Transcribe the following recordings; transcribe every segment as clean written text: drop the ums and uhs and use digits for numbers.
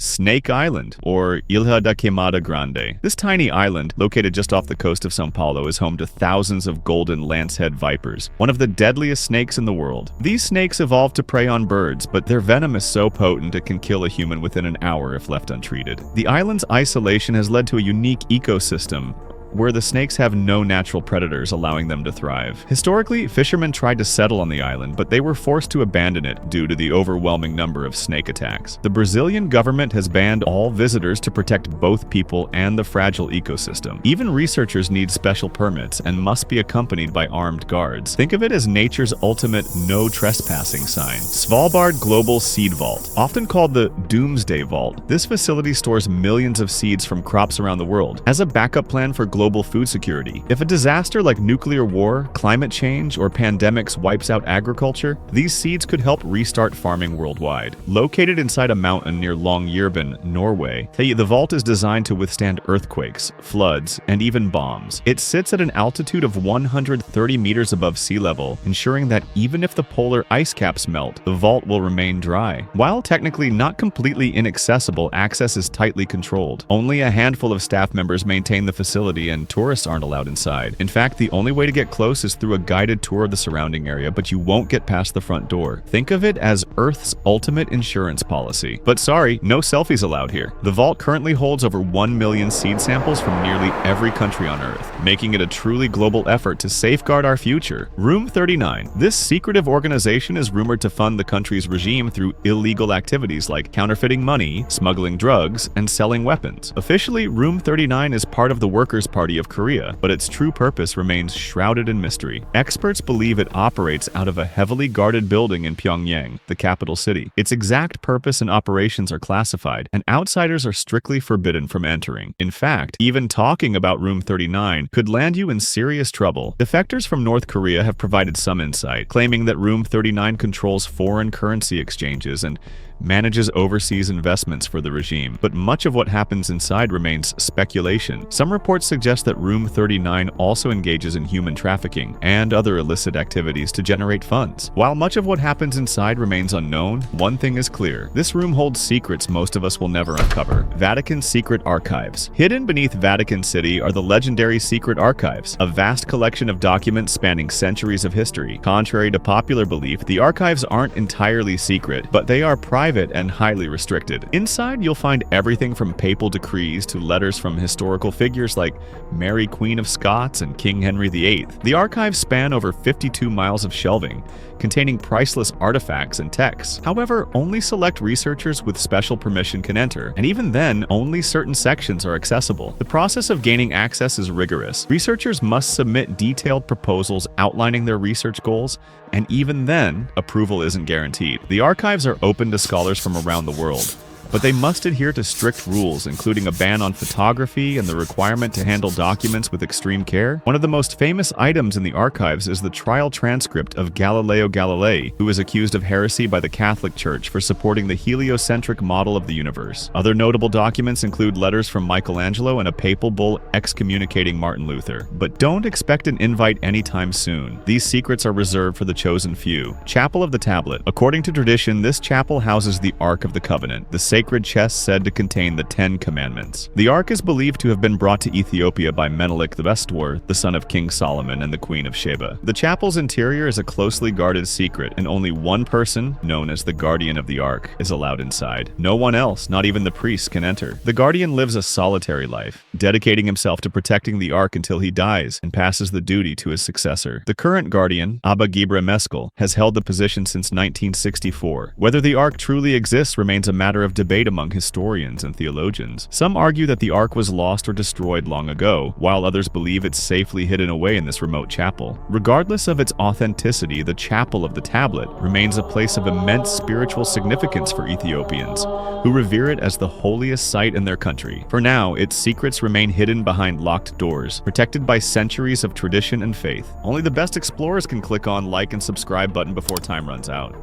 Snake Island, or Ilha da Queimada Grande. This tiny island, located just off the coast of São Paulo, is home to thousands of golden lancehead vipers, one of the deadliest snakes in the world. These snakes evolved to prey on birds, but their venom is so potent it can kill a human within an hour if left untreated. The island's isolation has led to a unique ecosystem where the snakes have no natural predators, allowing them to thrive. Historically, fishermen tried to settle on the island, but they were forced to abandon it due to the overwhelming number of snake attacks. The Brazilian government has banned all visitors to protect both people and the fragile ecosystem. Even researchers need special permits and must be accompanied by armed guards. Think of it as nature's ultimate no trespassing sign. Svalbard Global Seed Vault, often called the Doomsday Vault. This facility stores millions of seeds from crops around the world as a backup plan for global food security. If a disaster like nuclear war, climate change, or pandemics wipes out agriculture, these seeds could help restart farming worldwide. Located inside a mountain near Longyearbyen, Norway, the vault is designed to withstand earthquakes, floods, and even bombs. It sits at an altitude of 130 meters above sea level, ensuring that even if the polar ice caps melt, the vault will remain dry. While technically not completely inaccessible, access is tightly controlled. Only a handful of staff members maintain the facility, and tourists aren't allowed inside. In fact, the only way to get close is through a guided tour of the surrounding area, but you won't get past the front door. Think of it as Earth's ultimate insurance policy. But sorry, no selfies allowed here. The vault currently holds over 1 million seed samples from nearly every country on Earth, making it a truly global effort to safeguard our future. Room 39. This secretive organization is rumored to fund the country's regime through illegal activities like counterfeiting money, smuggling drugs, and selling weapons. Officially, Room 39 is part of the Workers' Party of Korea, but its true purpose remains shrouded in mystery. Experts believe it operates out of a heavily guarded building in Pyongyang, the capital city. Its exact purpose and operations are classified, and outsiders are strictly forbidden from entering. In fact, even talking about Room 39 could land you in serious trouble. Defectors from North Korea have provided some insight, claiming that Room 39 controls foreign currency exchanges and manages overseas investments for the regime, but much of what happens inside remains speculation. Some reports suggest that Room 39 also engages in human trafficking and other illicit activities to generate funds. While much of what happens inside remains unknown, one thing is clear. This room holds secrets most of us will never uncover. Vatican Secret Archives. Hidden beneath Vatican City are the legendary Secret Archives, a vast collection of documents spanning centuries of history. Contrary to popular belief, the archives aren't entirely secret, but they are private and highly restricted. Inside, you'll find everything from papal decrees to letters from historical figures like Mary Queen of Scots and King Henry VIII. The archives span over 52 miles of shelving, containing priceless artifacts and texts. However, only select researchers with special permission can enter, and even then, only certain sections are accessible. The process of gaining access is rigorous. Researchers must submit detailed proposals outlining their research goals, and even then, approval isn't guaranteed. The archives are open to scholars from around the world, but they must adhere to strict rules, including a ban on photography and the requirement to handle documents with extreme care. One of the most famous items in the archives is the trial transcript of Galileo Galilei, who was accused of heresy by the Catholic Church for supporting the heliocentric model of the universe. Other notable documents include letters from Michelangelo and a papal bull excommunicating Martin Luther. But don't expect an invite anytime soon. These secrets are reserved for the chosen few. Chapel of the Tablet. According to tradition, this chapel houses the Ark of the Covenant, the sacred chest said to contain the 10 Commandments. The Ark is believed to have been brought to Ethiopia by Menelik the Bestwar, the son of King Solomon and the Queen of Sheba. The chapel's interior is a closely guarded secret, and only one person, known as the Guardian of the Ark, is allowed inside. No one else, not even the priests, can enter. The Guardian lives a solitary life, dedicating himself to protecting the Ark until he dies and passes the duty to his successor. The current Guardian, Abba Gibre Meskel, has held the position since 1964. Whether the Ark truly exists remains a matter of debate among historians and theologians. Some argue that the Ark was lost or destroyed long ago, while others believe it's safely hidden away in this remote chapel. Regardless of its authenticity, the Chapel of the Tablet remains a place of immense spiritual significance for Ethiopians, who revere it as the holiest site in their country. For now, its secrets remain hidden behind locked doors, protected by centuries of tradition and faith. Only the best explorers can click on like and subscribe button before time runs out.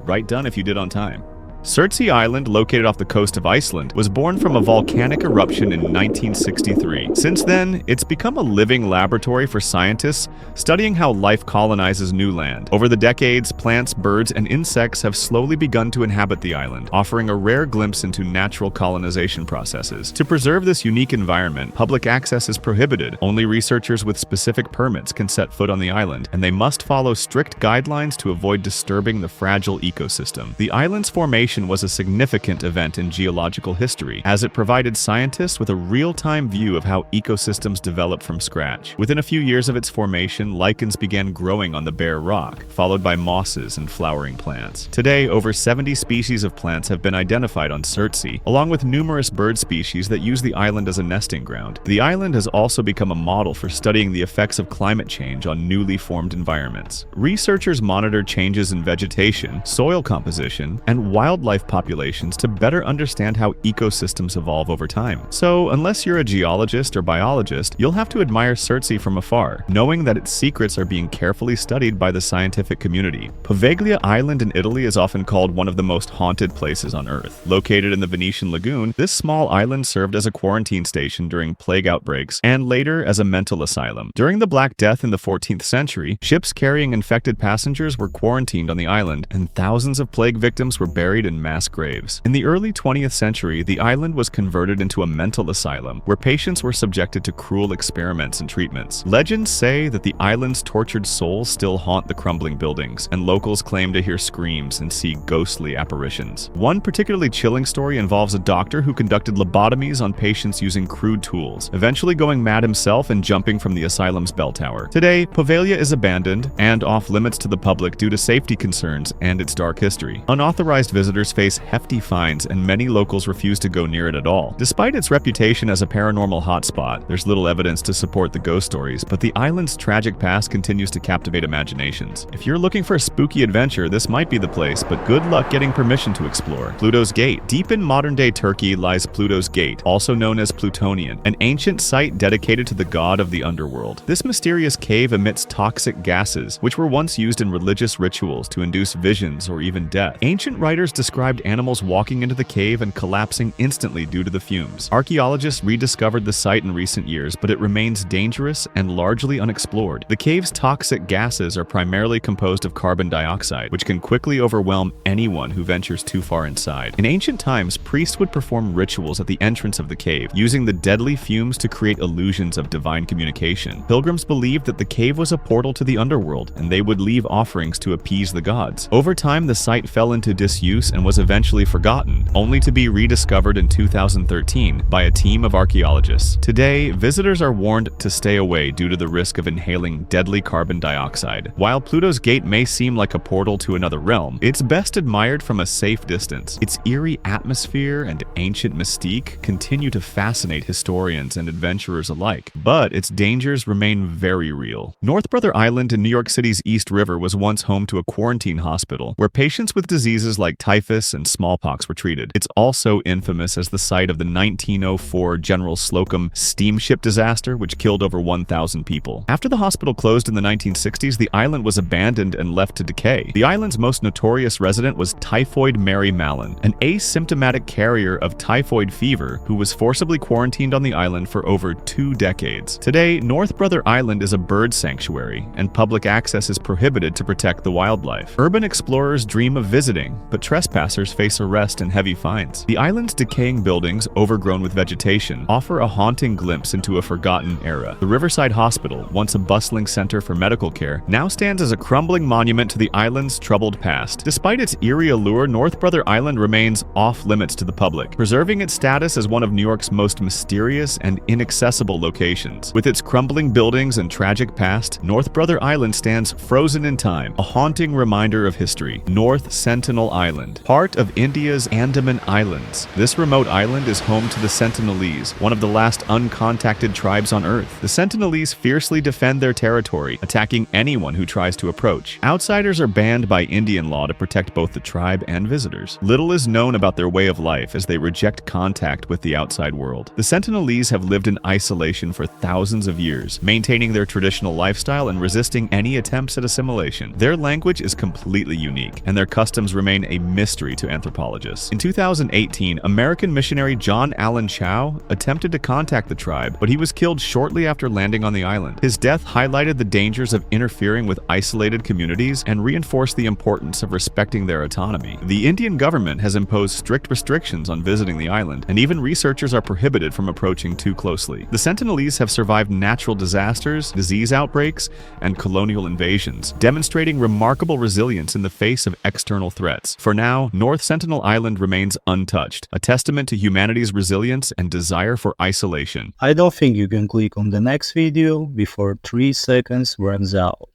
Right done if you did on time. Surtsey Island, located off the coast of Iceland, was born from a volcanic eruption in 1963. Since then, it's become a living laboratory for scientists studying how life colonizes new land. Over the decades, plants, birds, and insects have slowly begun to inhabit the island, offering a rare glimpse into natural colonization processes. To preserve this unique environment, public access is prohibited. Only researchers with specific permits can set foot on the island, and they must follow strict guidelines to avoid disturbing the fragile ecosystem. The island's formation was a significant event in geological history, as it provided scientists with a real-time view of how ecosystems develop from scratch. Within a few years of its formation, lichens began growing on the bare rock, followed by mosses and flowering plants. Today, over 70 species of plants have been identified on Surtsey, along with numerous bird species that use the island as a nesting ground. The island has also become a model for studying the effects of climate change on newly formed environments. Researchers monitor changes in vegetation, soil composition, and wildlife populations to better understand how ecosystems evolve over time. So, unless you're a geologist or biologist, you'll have to admire Surtsey from afar, knowing that its secrets are being carefully studied by the scientific community. Poveglia Island in Italy is often called one of the most haunted places on Earth. Located in the Venetian lagoon, this small island served as a quarantine station during plague outbreaks and later as a mental asylum. During the Black Death in the 14th century, ships carrying infected passengers were quarantined on the island, and thousands of plague victims were buried in mass graves. In the early 20th century, the island was converted into a mental asylum, where patients were subjected to cruel experiments and treatments. Legends say that the island's tortured souls still haunt the crumbling buildings, and locals claim to hear screams and see ghostly apparitions. One particularly chilling story involves a doctor who conducted lobotomies on patients using crude tools, eventually going mad himself and jumping from the asylum's bell tower. Today, Poveglia is abandoned and off limits to the public due to safety concerns and its dark history. Unauthorized visitors face hefty fines, and many locals refuse to go near it at all. Despite its reputation as a paranormal hotspot, there's little evidence to support the ghost stories, but the island's tragic past continues to captivate imaginations. If you're looking for a spooky adventure, this might be the place, but good luck getting permission to explore. Pluto's Gate. Deep in modern-day Turkey lies Pluto's Gate, also known as Plutonian, an ancient site dedicated to the god of the underworld. This mysterious cave emits toxic gases, which were once used in religious rituals to induce visions or even death. Ancient writers described animals walking into the cave and collapsing instantly due to the fumes. Archaeologists rediscovered the site in recent years, but it remains dangerous and largely unexplored. The cave's toxic gases are primarily composed of carbon dioxide, which can quickly overwhelm anyone who ventures too far inside. In ancient times, priests would perform rituals at the entrance of the cave, using the deadly fumes to create illusions of divine communication. Pilgrims believed that the cave was a portal to the underworld, and they would leave offerings to appease the gods. Over time, the site fell into disuse and was eventually forgotten, only to be rediscovered in 2013 by a team of archaeologists. Today, visitors are warned to stay away due to the risk of inhaling deadly carbon dioxide. While Pluto's Gate may seem like a portal to another realm, it's best admired from a safe distance. Its eerie atmosphere and ancient mystique continue to fascinate historians and adventurers alike, but its dangers remain very real. North Brother Island in New York City's East River was once home to a quarantine hospital where patients with diseases like typhus and smallpox were treated. It's also infamous as the site of the 1904 General Slocum steamship disaster, which killed over 1,000 people. After the hospital closed in the 1960s, the island was abandoned and left to decay. The island's most notorious resident was Typhoid Mary Mallon, an asymptomatic carrier of typhoid fever who was forcibly quarantined on the island for over 2 decades. Today, North Brother Island is a bird sanctuary, and public access is prohibited to protect the wildlife. Urban explorers dream of visiting, but trespassers face arrest and heavy fines. The island's decaying buildings, overgrown with vegetation, offer a haunting glimpse into a forgotten era. The Riverside Hospital, once a bustling center for medical care, now stands as a crumbling monument to the island's troubled past. Despite its eerie allure, North Brother Island remains off-limits to the public, preserving its status as one of New York's most mysterious and inaccessible locations. With its crumbling buildings and tragic past, North Brother Island stands frozen in time, a haunting reminder of history. North Sentinel Island, part of India's Andaman Islands. This remote island is home to the Sentinelese, one of the last uncontacted tribes on Earth. The Sentinelese fiercely defend their territory, attacking anyone who tries to approach. Outsiders are banned by Indian law to protect both the tribe and visitors. Little is known about their way of life as they reject contact with the outside world. The Sentinelese have lived in isolation for thousands of years, maintaining their traditional lifestyle and resisting any attempts at assimilation. Their language is completely unique, and their customs remain a mystery mystery to anthropologists. In 2018, American missionary John Allen Chow attempted to contact the tribe, but he was killed shortly after landing on the island. His death highlighted the dangers of interfering with isolated communities and reinforced the importance of respecting their autonomy. The Indian government has imposed strict restrictions on visiting the island, and even researchers are prohibited from approaching too closely. The Sentinelese have survived natural disasters, disease outbreaks, and colonial invasions, demonstrating remarkable resilience in the face of external threats. For now, North Sentinel Island remains untouched, a testament to humanity's resilience and desire for isolation. I don't think you can click on the next video before 3 seconds runs out.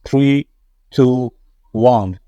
3, 2, 1.